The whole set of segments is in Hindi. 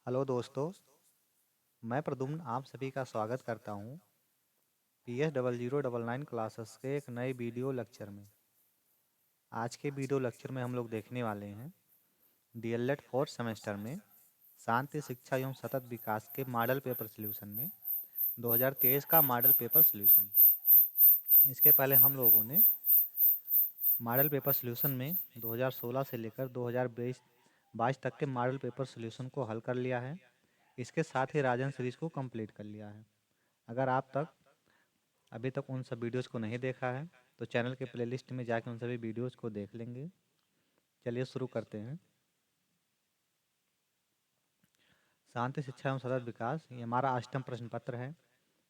हेलो दोस्तों, मैं प्रद्युम्न आप सभी का स्वागत करता हूं PS0099 क्लासेस के एक नए वीडियो लेक्चर में। आज के वीडियो लेक्चर में हम लोग देखने वाले हैं डीएलएड फोर्थ सेमेस्टर में शांति शिक्षा एवं सतत विकास के मॉडल पेपर सॉल्यूशन में 2023 का मॉडल पेपर सॉल्यूशन। इसके पहले हम लोगों ने मॉडल पेपर सॉल्यूशन में 2016 से लेकर 2022 तक के मॉडल पेपर सॉल्यूशन को हल कर लिया है। इसके साथ ही राजन सीरीज को कंप्लीट कर लिया है। अगर आप अभी तक उन सब वीडियोज़ को नहीं देखा है तो चैनल के प्लेलिस्ट में जाकर उन सभी वीडियोज़ को देख लेंगे। चलिए शुरू करते हैं। शांति शिक्षा एवं सतत विकास ये हमारा 8वां प्रश्न पत्र है,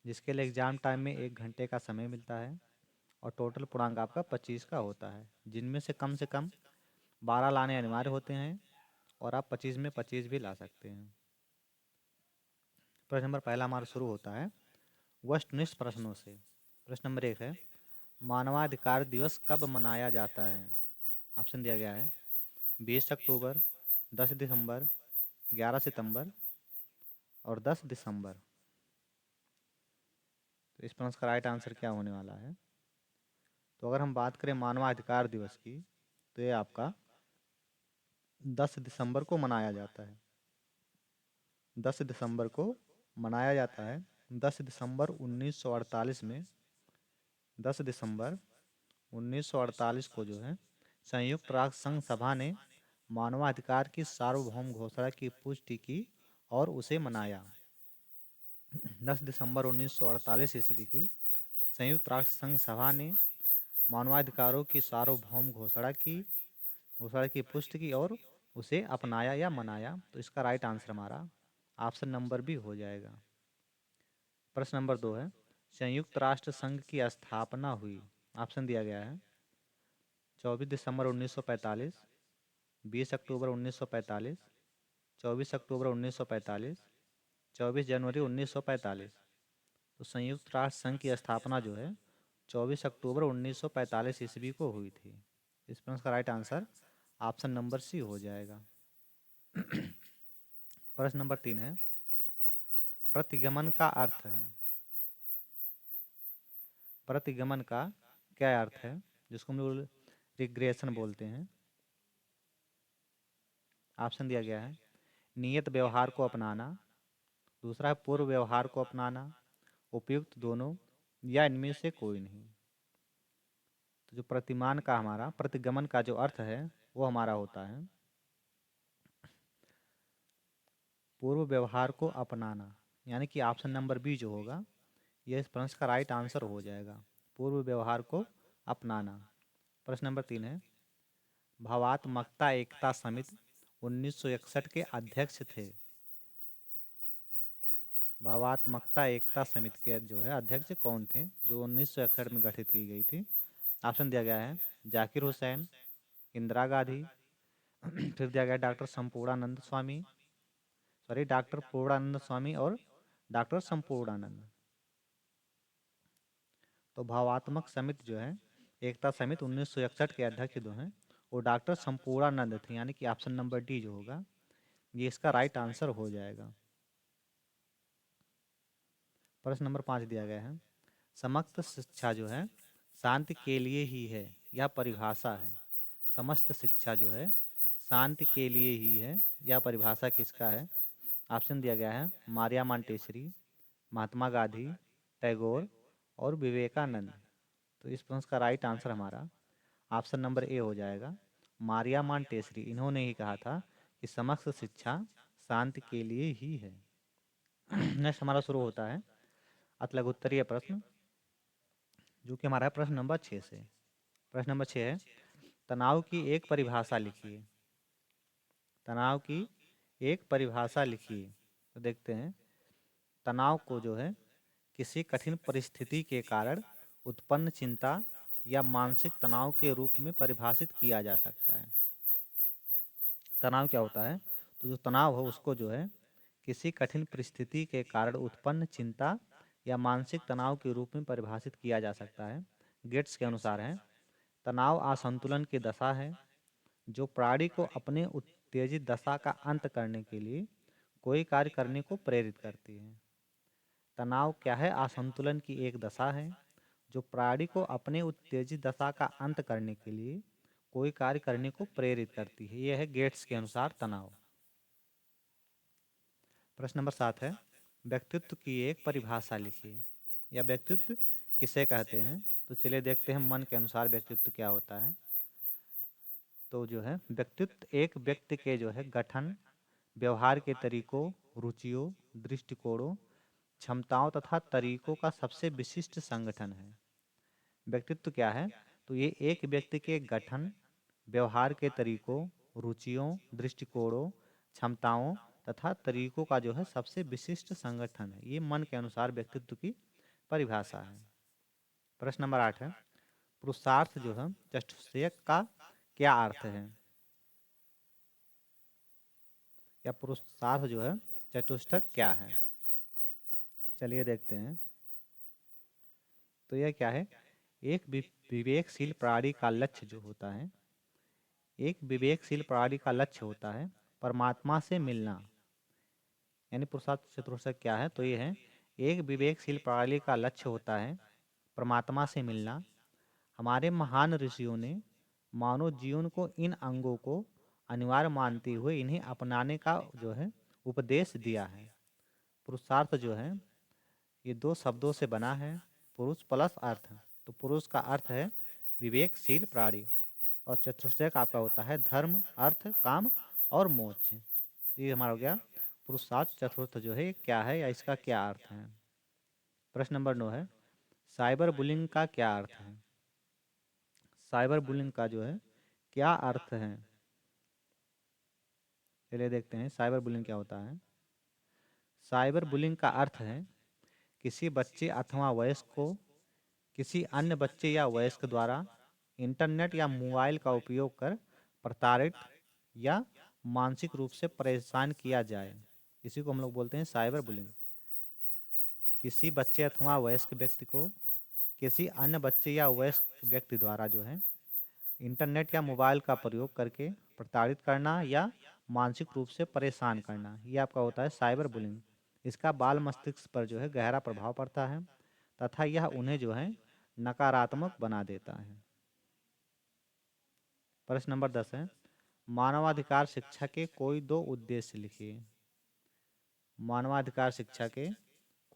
जिसके लिए एग्जाम टाइम में 1 घंटे का समय मिलता है और टोटल पूर्णांक आपका 25 का होता है, जिनमें से कम 12 लाने अनिवार्य होते हैं और आप 25 में 25 भी ला सकते हैं। प्रश्न नंबर पहला हमारा शुरू होता है वस्तुनिष्ठ प्रश्नों से। प्रश्न नंबर 1 है, मानवाधिकार दिवस कब मनाया जाता है? ऑप्शन दिया गया है 20 अक्टूबर, 10 दिसंबर, 11 सितंबर और 10 दिसंबर। तो इस प्रश्न का राइट आंसर क्या होने वाला है? तो अगर हम बात करें मानवाधिकार दिवस की, तो ये आपका 10 दिसंबर को मनाया जाता है। 10 दिसंबर को मनाया जाता है। 10 दिसंबर 1948 में 10 दिसंबर 1948 को जो है संयुक्त राष्ट्र संघ सभा ने मानवाधिकार की सार्वभौम घोषणा की पुष्टि की और उसे मनाया। 10 दिसंबर 1948 ईस्वी की संयुक्त राष्ट्र संघ सभा ने मानवाधिकारों की सार्वभौम घोषणा की पुष्टि की और उसे अपनाया या मनाया। तो इसका राइट आंसर हमारा ऑप्शन नंबर बी हो जाएगा। प्रश्न नंबर 2 है, संयुक्त राष्ट्र संघ की स्थापना हुई। ऑप्शन दिया गया है 24 दिसंबर 1945, 20 अक्टूबर 1945, 24 अक्टूबर 1945, 24 जनवरी 1945। तो संयुक्त राष्ट्र संघ की स्थापना जो है 24 अक्टूबर 1945 ईस्वी को हुई थी। इस प्रश्न का right answer option number C हो जाएगा। प्रश्न नंबर 3 है, प्रतिगमन का अर्थ है। प्रतिगमन का क्या अर्थ है, जिसको हम लोग रिग्रेशन बोलते हैं? ऑप्शन दिया गया है नियत व्यवहार को अपनाना, दूसरा है पूर्व व्यवहार को अपनाना, उपयुक्त दोनों या इनमें से कोई नहीं। तो जो प्रतिगमन का जो अर्थ है वो हमारा होता है पूर्व व्यवहार को अपनाना, यानी कि ऑप्शन नंबर बी जो होगा ये इस प्रश्न का राइट आंसर हो जाएगा, पूर्व व्यवहार को अपनाना। प्रश्न नंबर 3 है, भावात्मकता एकता समिति 1961 के अध्यक्ष थे। भावात्मकता एकता समिति के जो है अध्यक्ष कौन थे, जो 1961 में गठित की गई थी? ऑप्शन दिया गया है जाकिर हुसैन, इंदिरा गांधी, फिर दिया गया डॉक्टर पूर्णानंद स्वामी और डॉक्टर संपूर्णानंद। तो भावात्मक समिति जो है एकता समिति 1961 के अध्यक्ष जो हैं वो डॉक्टर संपूर्णानंद थे, यानी कि ऑप्शन नंबर डी जो होगा ये इसका राइट आंसर हो जाएगा। प्रश्न नंबर 5 दिया गया है, समस्त शिक्षा जो है शांति के लिए ही है, यह परिभाषा है। समस्त शिक्षा जो है शांति के लिए ही है, यह परिभाषा किसका है? ऑप्शन दिया गया है मारिया मांटेसरी, महात्मा गांधी, टैगोर और विवेकानंद। तो इस प्रश्न का राइट आंसर हमारा ऑप्शन नंबर ए हो जाएगा, मारिया मांटेसरी। इन्होंने ही कहा था कि समस्त शिक्षा शांति के लिए ही है। नेक्स्ट हमारा शुरू होता है अतलगोत्तरीय प्रश्न, जो कि हमारा है प्रश्न नंबर 6 से। प्रश्न नंबर 6 है, तनाव की एक परिभाषा लिखिए। तनाव की एक परिभाषा लिखिए। तो देखते हैं, तनाव को जो है किसी कठिन परिस्थिति के कारण उत्पन्न चिंता या मानसिक तनाव के रूप में परिभाषित किया जा सकता है। तनाव क्या होता है? तो जो तनाव हो उसको जो है किसी कठिन परिस्थिति के कारण उत्पन्न चिंता या मानसिक तनाव के रूप में परिभाषित किया जा सकता है। गेट्स के अनुसार है, तनाव असंतुलन की दशा है जो प्राणी को अपने उत्तेजित दशा का अंत करने के लिए कोई कार्य करने को प्रेरित करती है। तनाव क्या है? असंतुलन की एक दशा है जो प्राणी को अपने उत्तेजित दशा का अंत करने के लिए कोई कार्य करने को प्रेरित करती है। यह है गेट्स के अनुसार तनाव। प्रश्न नंबर 7 है, व्यक्तित्व की एक परिभाषा लिखिए। या व्यक्तित्व किसे कहते हैं? तो चलिए देखते हैं मन के अनुसार व्यक्तित्व क्या होता है। तो जो है व्यक्तित्व एक व्यक्ति के जो है गठन, व्यवहार के तरीकों, रुचियों, दृष्टिकोणों, क्षमताओं तथा तरीकों का सबसे विशिष्ट संगठन है। व्यक्तित्व क्या है? तो ये एक व्यक्ति के गठन, व्यवहार के तरीकों, रुचियों, दृष्टिकोणों, क्षमताओं तथा तरीकों का जो है सबसे विशिष्ट संगठन है। ये मन के अनुसार व्यक्तित्व की परिभाषा है। प्रश्न नंबर 8 है, पुरुषार्थ जो है चतुष्टयक का क्या अर्थ है? या पुरुषार्थ जो है चतुष्टक क्या है? चलिए देखते हैं। तो यह क्या है? एक विवेकशील प्राणी का लक्ष्य जो होता है, एक विवेकशील प्राणी का लक्ष्य होता है परमात्मा से मिलना। यानी पुरुषार्थ चतुष्टक क्या है? तो ये है, एक विवेकशील प्राणी का लक्ष्य होता है परमात्मा से मिलना। हमारे महान ऋषियों ने मानव जीवन को इन अंगों को अनिवार्य मानते हुए इन्हें अपनाने का जो है उपदेश दिया है। पुरुषार्थ जो है ये दो शब्दों से बना है, पुरुष प्लस अर्थ। तो पुरुष का अर्थ है विवेकशील प्राणी और चतुष्टयक आपका होता है धर्म, अर्थ, काम और मोक्ष। तो ये हमारा हो गया पुरुषार्थ चतुर्थ जो है ये क्या है या इसका क्या अर्थ है। प्रश्न नंबर 9 है, साइबर बुलिंग का क्या अर्थ है? साइबर बुलिंग का जो है क्या अर्थ है? चलिए देखते हैं साइबर बुलिंग क्या होता है। साइबर बुलिंग का अर्थ है किसी बच्चे अथवा वयस्क को किसी अन्य बच्चे या वयस्क द्वारा इंटरनेट या मोबाइल का उपयोग कर प्रताड़ित या मानसिक रूप से परेशान किया जाए। इसी को हम लोग बोलते हैं साइबर बुलिंग। किसी बच्चे अथवा वयस्क व्यक्ति को किसी अन्य बच्चे या वयस्क व्यक्ति द्वारा जो है इंटरनेट या मोबाइल का प्रयोग करके प्रताड़ित करना या मानसिक रूप से परेशान करना, ये आपका होता है साइबर बुलिंग। इसका बाल मस्तिष्क पर जो है गहरा प्रभाव पड़ता है तथा यह उन्हें जो है नकारात्मक बना देता है। प्रश्न नंबर 10 है, मानवाधिकार शिक्षा के कोई दो उद्देश्य लिखिए। मानवाधिकार शिक्षा के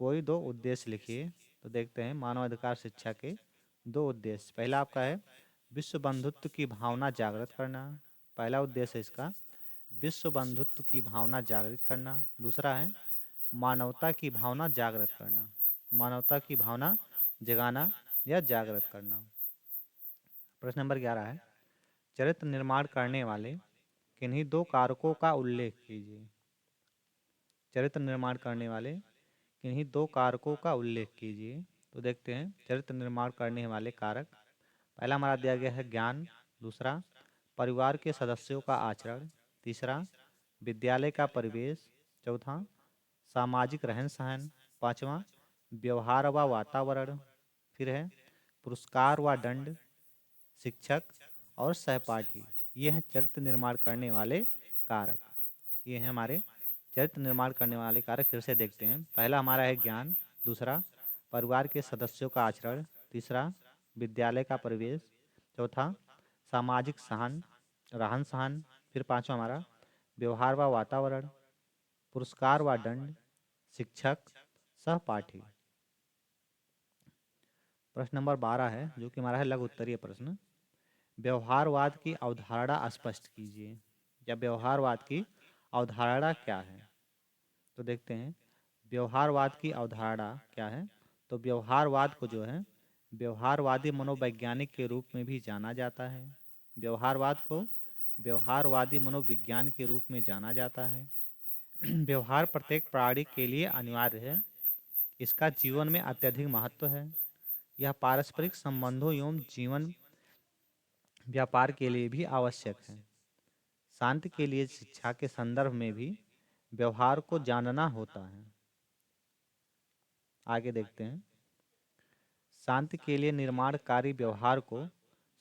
कोई दो उद्देश्य लिखिए। तो देखते हैं मानवाधिकार शिक्षा के दो उद्देश्य। पहला आपका है विश्व बंधुत्व की भावना जागृत करना। पहला उद्देश्य है इसका विश्व बंधुत्व की भावना जागृत करना। दूसरा है मानवता की भावना जागृत करना। मानवता की भावना जगाना या जागृत करना। प्रश्न नंबर 11 है, चरित्र निर्माण करने वाले किन्हीं दो कारकों का उल्लेख कीजिए। चरित्र निर्माण करने वाले किन्हीं दो कारकों का उल्लेख कीजिए। तो देखते हैं चरित्र निर्माण करने वाले कारक। पहला हमारा दिया गया है ज्ञान, दूसरा परिवार के सदस्यों का आचरण, तीसरा विद्यालय का परिवेश, चौथा सामाजिक रहन सहन, पांचवा व्यवहार व वातावरण, फिर है पुरस्कार व दंड, शिक्षक और सहपाठी। ये हैं चरित्र निर्माण करने वाले कारक। ये हैं हमारे चरित्र निर्माण करने वाले कारक। फिर से देखते हैं। पहला हमारा है ज्ञान, दूसरा परिवार के सदस्यों का आचरण, तीसरा विद्यालय का परिवेश, चौथा सामाजिक सहन रहन सहन, फिर पांचवा हमारा व्यवहार व वातावरण, पुरस्कार व दंड, शिक्षक, सहपाठी। प्रश्न नंबर 12 है जो कि हमारा है लघु उत्तरीय प्रश्न। व्यवहारवाद की अवधारणा स्पष्ट कीजिए। या व्यवहारवाद की अवधारणा क्या है? तो देखते हैं व्यवहारवाद की अवधारणा क्या है। तो व्यवहारवाद को जो है व्यवहारवादी मनोवैज्ञानिक के रूप में भी जाना जाता है। व्यवहारवाद को व्यवहारवादी मनोविज्ञान के रूप में जाना जाता है। व्यवहार प्रत्येक प्राणी के लिए अनिवार्य है। इसका जीवन में अत्यधिक महत्व है। यह पारस्परिक संबंधों एवं जीवन व्यापार के लिए भी आवश्यक है। शांति के लिए शिक्षा के संदर्भ में भी व्यवहार को जानना होता है। आगे देखते हैं। शांति के लिए निर्माणकारी व्यवहार को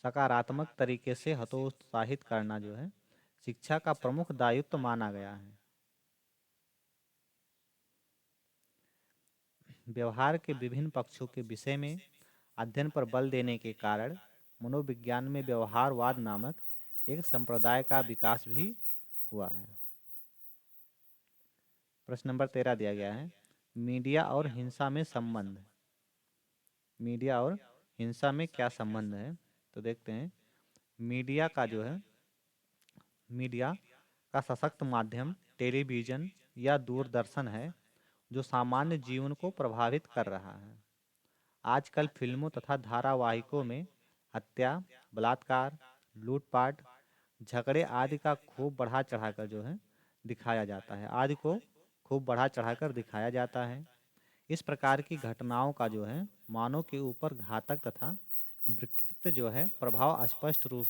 सकारात्मक तरीके से हतोत्साहित करना जो है शिक्षा का प्रमुख दायित्व माना गया है। व्यवहार के विभिन्न पक्षों के विषय में अध्ययन पर बल देने के कारण मनोविज्ञान में व्यवहारवाद नामक एक संप्रदाय का विकास भी हुआ है। प्रश्न नंबर 13 दिया गया है, मीडिया और हिंसा में संबंध। मीडिया और हिंसा में क्या संबंध है? तो देखते हैं। मीडिया का जो है, मीडिया का सशक्त माध्यम टेलीविज़न या दूरदर्शन है जो सामान्य जीवन को प्रभावित कर रहा है। आजकल फिल्मों तथा धारावाहिकों में हत्या, बलात्कार, लूटपाट, झगड़े आदि का खूब बढ़ा चढ़ाकर जो है दिखाया जाता है, आदि को खूब बढ़ा चढ़ाकर दिखाया जाता है। इस प्रकार की घटनाओं का जो है मानव के ऊपर घातक तथा विकृत जो है प्रभाव स्पष्ट रूप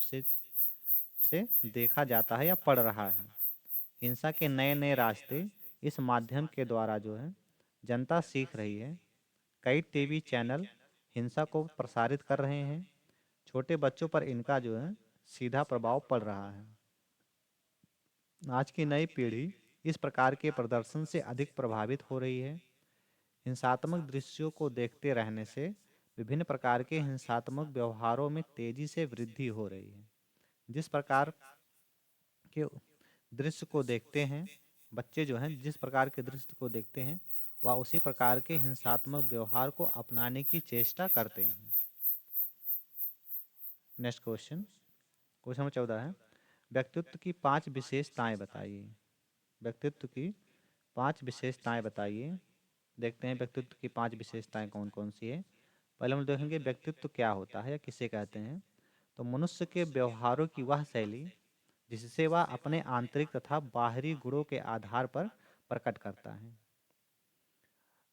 से देखा जाता है या पड़ रहा है। हिंसा के नए नए रास्ते इस माध्यम के द्वारा जो है जनता सीख रही है। कई टीवी चैनल हिंसा को प्रसारित कर रहे हैं। छोटे बच्चों पर इनका जो है सीधा प्रभाव पड़ रहा है। आज की नई पीढ़ी इस प्रकार के प्रदर्शन से अधिक प्रभावित हो रही है। हिंसात्मक दृश्यों को देखते रहने से विभिन्न प्रकार के हिंसात्मक व्यवहारों में तेजी से वृद्धि हो रही है। जिस प्रकार के दृश्य को देखते हैं बच्चे जो हैं, जिस प्रकार के दृश्य को देखते हैं वह उसी प्रकार के हिंसात्मक व्यवहार को अपनाने की चेष्टा करते हैं। नेक्स्ट क्वेश्चन, क्वेश्चन नंबर 14 है, व्यक्तित्व की 5 विशेषताएं बताइए। व्यक्तित्व की 5 विशेषताएं बताइए। देखते हैं व्यक्तित्व की 5 विशेषताएं कौन कौन सी है। पहले हम देखेंगे व्यक्तित्व क्या होता है या किसे कहते हैं। तो मनुष्य के व्यवहारों की वह शैली जिससे वह अपने आंतरिक तथा बाहरी गुणों के आधार पर प्रकट करता है।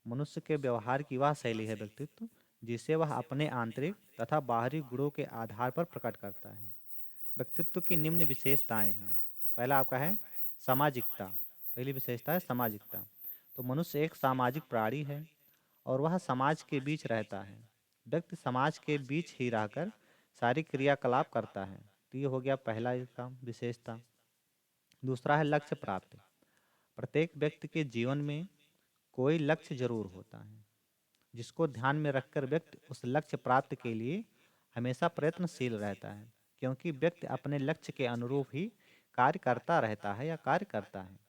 मनुष्य के व्यवहार की वह शैली है व्यक्तित्व जिसे वह अपने आंतरिक तथा बाहरी गुणों के आधार पर प्रकट करता है। व्यक्तित्व की निम्न विशेषताएं हैं। पहला आपका है सामाजिकता। पहली विशेषता है सामाजिकता। तो मनुष्य एक सामाजिक प्राणी है और वह समाज के बीच रहता है। व्यक्ति समाज के बीच ही रहकर सारी क्रियाकलाप करता है। तो ये हो गया पहला इसका विशेषता। दूसरा है लक्ष्य प्राप्ति। प्रत्येक व्यक्ति के जीवन में कोई लक्ष्य जरूर होता है जिसको ध्यान में रखकर व्यक्ति उस लक्ष्य प्राप्ति के लिए हमेशा प्रयत्नशील रहता है, क्योंकि व्यक्ति अपने लक्ष्य के अनुरूप ही कार्य करता रहता है या कार्य करता है।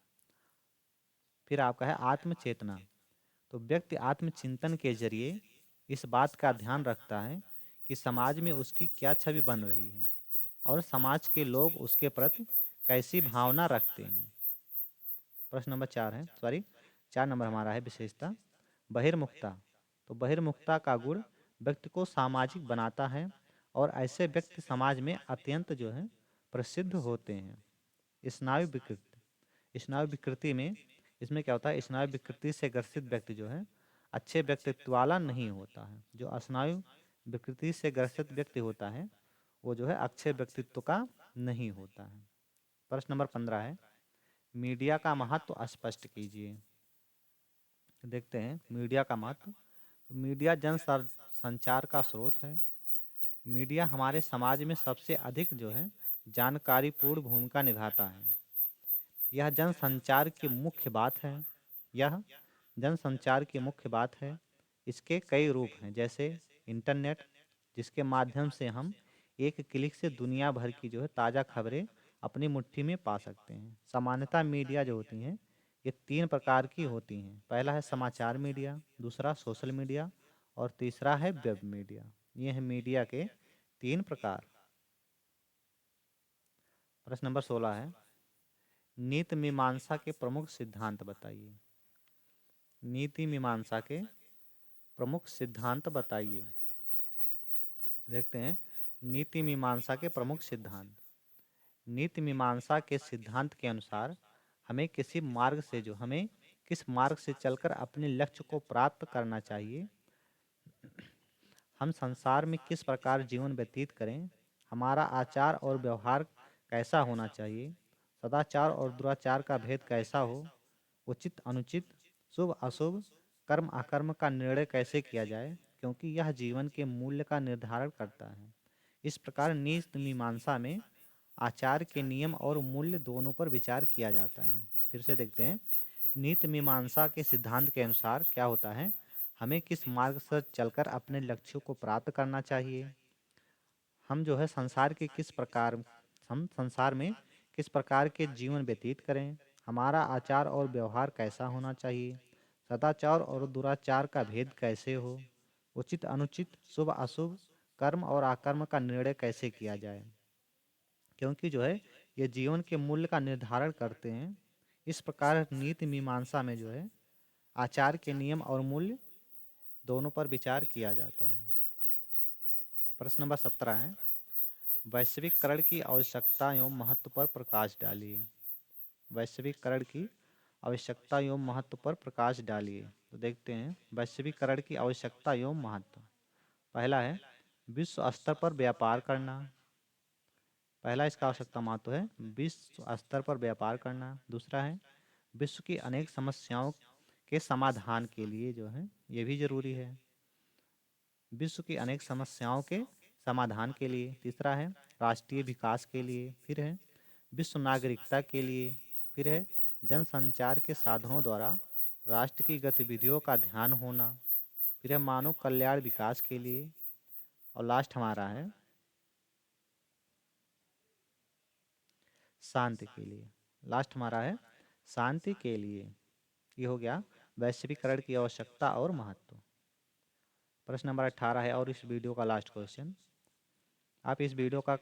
फिर आपका है आत्मचेतना। तो व्यक्ति आत्मचिंतन के जरिए इस बात का ध्यान रखता है कि समाज में उसकी क्या छवि बन रही है और समाज के लोग उसके प्रति कैसी भावना रखते हैं। प्रश्न नंबर 4 है, सॉरी 4 नंबर हमारा है विशेषता बहिर्मुखता। तो बहिर्मुखता का गुण व्यक्ति को सामाजिक बनाता है और ऐसे व्यक्ति समाज में अत्यंत जो है प्रसिद्ध होते हैं। स्नायु विकृति। स्नायु विकृति में इसमें क्या होता है, स्नायु विकृति से ग्रसित व्यक्ति जो है अच्छे व्यक्तित्व वाला नहीं होता है। जो स्नायु विकृति से ग्रसित व्यक्ति होता है वो जो है अच्छे व्यक्तित्व का नहीं होता है। प्रश्न नंबर 15 है, मीडिया का महत्व स्पष्ट कीजिए। देखते हैं मीडिया का महत्व। तो मीडिया संचार का स्रोत है। मीडिया हमारे समाज में सबसे अधिक जो है जानकारीपूर्ण भूमिका निभाता है। यह जनसंचार की मुख्य बात है। यह जनसंचार की मुख्य बात है। इसके कई रूप हैं, जैसे इंटरनेट जिसके माध्यम से हम एक क्लिक से दुनिया भर की जो है ताज़ा खबरें अपनी मुट्ठी में पा सकते हैं। सामान्यतः मीडिया जो होती हैं ये 3 प्रकार की होती हैं। पहला है समाचार मीडिया, दूसरा सोशल मीडिया और तीसरा है वेब मीडिया। ये है मीडिया के 3 प्रकार। प्रश्न नंबर 16 है, नीति मीमांसा के प्रमुख सिद्धांत बताइए। नीति मीमांसा के प्रमुख सिद्धांत बताइए। देखते हैं नीति मीमांसा के प्रमुख सिद्धांत। नीति मीमांसा के सिद्धांत के अनुसार हमें किस मार्ग से चलकर अपने लक्ष्य को प्राप्त करना चाहिए, हम संसार में किस प्रकार जीवन व्यतीत करें, हमारा आचार और व्यवहार कैसा होना चाहिए, सदाचार और दुराचार का भेद कैसा हो, उचित अनुचित, शुभ अशुभ, कर्म अकर्म का निर्णय कैसे किया जाए, क्योंकि यह जीवन के मूल्य का निर्धारण करता है। इस प्रकार नीति मीमांसा में आचार के नियम और मूल्य दोनों पर विचार किया जाता है। फिर से देखते हैं नीति मीमांसा के सिद्धांत के अनुसार क्या होता है, हमें किस मार्ग से चलकर अपने लक्ष्यों को प्राप्त करना चाहिए, हम जो है संसार में किस प्रकार के जीवन व्यतीत करें, हमारा आचार और व्यवहार कैसा होना चाहिए, सदाचार और दुराचार का भेद कैसे हो, उचित अनुचित शुभ अशुभ कर्म और अकर्म का निर्णय कैसे किया जाए। क्योंकि जो है ये जीवन के मूल्य का निर्धारण करते हैं। इस प्रकार नीति मीमांसा में जो है आचार के नियम और मूल्य दोनों पर विचार किया जाता है। प्रश्न नंबर 17 है, वैश्वीकरण की आवश्यकता एवं महत्व पर प्रकाश डालिए। वैश्वीकरण की आवश्यकता एवं महत्व पर प्रकाश डालिए। तो देखते हैं वैश्वीकरण की आवश्यकता एवं महत्व। पहला है विश्व स्तर पर व्यापार करना। पहला इसका आवश्यकता महत्व है विश्व स्तर पर व्यापार करना। दूसरा है विश्व की अनेक समस्याओं के समाधान के लिए जो है ये भी जरूरी है, विश्व की अनेक समस्याओं के समाधान के लिए। तीसरा है राष्ट्रीय विकास के लिए। फिर है विश्व नागरिकता के लिए। फिर है जनसंचार के साधनों द्वारा राष्ट्र की गतिविधियों का ध्यान होना। फिर है मानव कल्याण विकास के लिए। और लास्ट हमारा है शांति के लिए। लास्ट हमारा है शांति के लिए। ये हो गया वैश्वीकरण की आवश्यकता और महत्व। प्रश्न नंबर 18 है और इस वीडियो का लास्ट क्वेश्चन। आप इस वीडियो का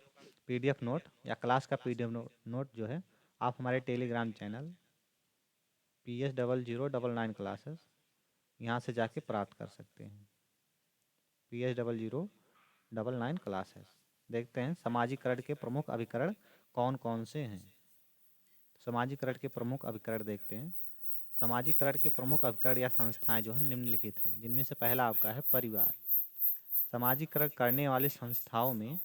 पीडीएफ नोट या क्लास का पीडीएफ नोट जो है आप हमारे टेलीग्राम चैनल PS0099 क्लासेस यहाँ से जाके प्राप्त कर सकते हैं। PS0099 classes. देखते हैं सामाजिकरण के प्रमुख अभिकरण कौन कौन से हैं। सामाजिकरण के प्रमुख अभिकरण देखते हैं। सामाजिकरण के प्रमुख अभिकरण या संस्थाएं जो है निम्नलिखित हैं, जिनमें से पहला आपका है परिवार। सामाजिकरण करने वाली संस्थाओं में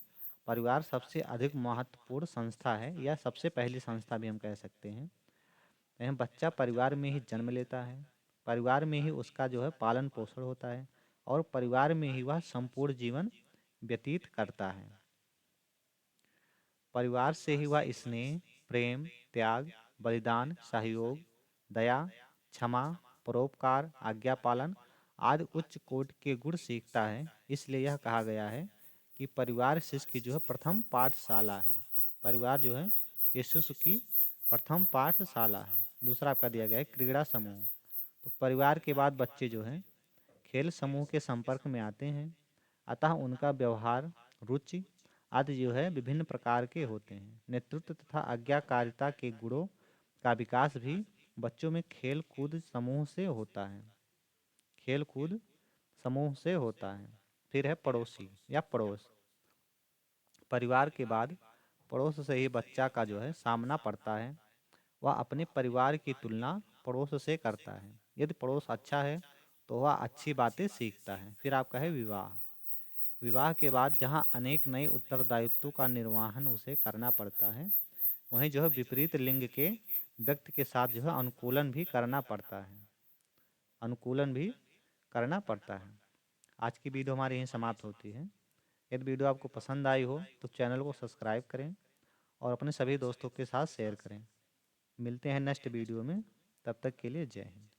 परिवार सबसे अधिक महत्वपूर्ण संस्था है या सबसे पहली संस्था भी हम कह सकते हैं। यह बच्चा परिवार में ही जन्म लेता है, परिवार में ही उसका जो है पालन पोषण होता है और परिवार में ही वह संपूर्ण जीवन व्यतीत करता है। परिवार से ही वह स्नेह, प्रेम, त्याग, बलिदान, सहयोग, दया, क्षमा, परोपकार, आज्ञा पालन आदि उच्च कोटि के गुण सीखता है। इसलिए यह कहा गया है कि परिवार शिशु की जो है प्रथम पाठशाला है। परिवार जो है ये शिशु की प्रथम पाठशाला है। दूसरा आपका दिया गया है क्रीड़ा समूह। तो परिवार के बाद बच्चे जो हैं खेल समूह के संपर्क में आते हैं, अतः उनका व्यवहार, रुचि आदि जो है विभिन्न प्रकार के होते हैं। नेतृत्व तथा आज्ञाकारिता के गुणों का विकास भी बच्चों में खेल कूद समूह से होता है। खेल कूद समूह से होता है। फिर है पड़ोसी या पड़ोस। परिवार के बाद पड़ोस से ही बच्चा का जो है सामना पड़ता है। वह अपने परिवार की तुलना पड़ोस से करता है। यदि पड़ोस अच्छा है तो वह अच्छी बातें सीखता है। फिर आपका है विवाह। विवाह के बाद जहाँ अनेक नए उत्तरदायित्वों का निर्वहन उसे करना पड़ता है, वहीं जो है विपरीत लिंग के व्यक्ति के साथ जो है अनुकूलन भी करना पड़ता है। अनुकूलन भी करना पड़ता है। आज की वीडियो हमारी यहीं समाप्त होती है। यदि वीडियो आपको पसंद आई हो तो चैनल को सब्सक्राइब करें और अपने सभी दोस्तों के साथ शेयर करें। मिलते हैं नेक्स्ट वीडियो में, तब तक के लिए जय हिंद।